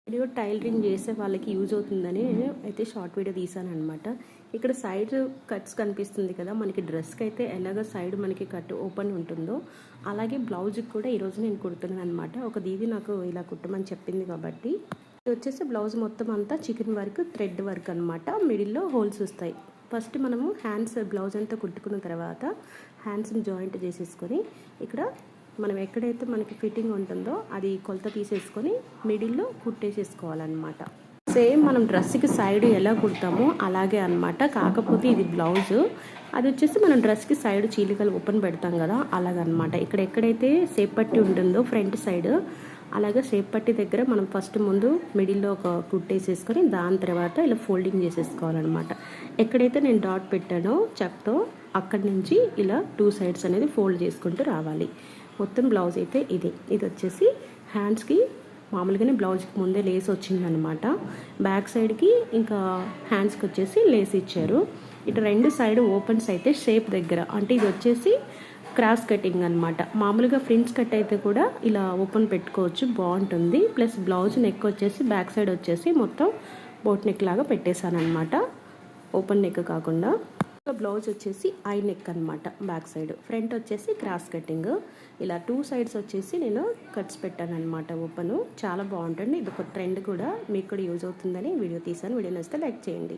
Video tailoring చేసే వాళ్ళకి use అవుతుందని అయితే షార్ట్ వీడియో తీసాను అనమాట. ఇక్కడ సైడ్ కట్స్ కనిపిస్తుంది కదా, మనకి డ్రెస్కి అయితే ఎలాగ సైడ్ మనకి కట్ ఓపెన్ ఉంటుందో అలాగే బ్లౌజ్కి కూడా ఈరోజు నేను కుడుతున్నాను అనమాట. ఒక దీది నాకు ఇలా కుట్టమని చెప్పింది కాబట్టి ఇది వచ్చేసి బ్లౌజ్ మొత్తం అంతా చికెన్ వర్క్, థ్రెడ్ వర్క్ అనమాట. మిడిల్లో హోల్స్ వస్తాయి. ఫస్ట్ మనము హ్యాండ్స్ బ్లౌజ్ అంతా కుట్టుకున్న తర్వాత హ్యాండ్స్ని జాయింట్ చేసేసుకొని ఇక్కడ మనం ఎక్కడైతే మనకి ఫిట్టింగ్ ఉంటుందో అది కొలత తీసేసుకొని మిడిల్లో కుట్టేసేసుకోవాలన్నమాట. సేమ్ మనం డ్రెస్కి సైడ్ ఎలా కుడతామో అలాగే అనమాట. కాకపోతే ఇది బ్లౌజ్, అది వచ్చేసి మనం డ్రెస్కి సైడ్ చీలికలు ఓపెన్ పెడతాం కదా అలాగనమాట. ఇక్కడ ఎక్కడైతే సేప్ పట్టి ఉంటుందో ఫ్రంట్ సైడ్ అలాగే సేప్ పట్టి దగ్గర మనం ఫస్ట్ ముందు మిడిల్లో ఒక కుట్టేసేసుకొని దాని తర్వాత ఇలా ఫోల్డింగ్ చేసేసుకోవాలన్నమాట. ఎక్కడైతే నేను డాట్ పెట్టానో చెక్తో అక్కడి నుంచి ఇలా 2 సైడ్స్ అనేది ఫోల్డ్ చేసుకుంటూ రావాలి. మొత్తం బ్లౌజ్ అయితే ఇది వచ్చేసి హ్యాండ్స్కి మామూలుగానే బ్లౌజ్కి ముందే లేస్ వచ్చిందనమాట. బ్యాక్ సైడ్కి ఇంకా హ్యాండ్స్కి వచ్చేసి లేస్ ఇచ్చారు. ఇటు 2 సైడ్ ఓపెన్స్ అయితే షేప్ దగ్గర, అంటే ఇది వచ్చేసి క్రాస్ కటింగ్ అనమాట. మామూలుగా ఫ్రిన్స్ కట్ అయితే కూడా ఇలా ఓపెన్ పెట్టుకోవచ్చు, బాగుంటుంది. ప్లస్ బ్లౌజ్ నెక్ వచ్చేసి బ్యాక్ సైడ్ వచ్చేసి మొత్తం బోట్ నెక్ లాగా పెట్టేశాను అనమాట, ఓపెన్ నెక్ కాకుండా. బ్లౌజ్ వచ్చేసి ఐ నెక్ అనమాట, బ్యాక్ సైడ్. ఫ్రంట్ వచ్చేసి క్రాస్ కటింగ్. ఇలా 2 సైడ్స్ వచ్చేసి నేను కట్స్ పెట్టాను అనమాట ఓపెన్. చాలా బాగుంటుంది. ఇది ఒక ట్రెండ్ కూడా, మీకు కూడా యూజ్ అవుతుందని వీడియో తీసాను. వీడియో నచ్చితే లైక్ చేయండి.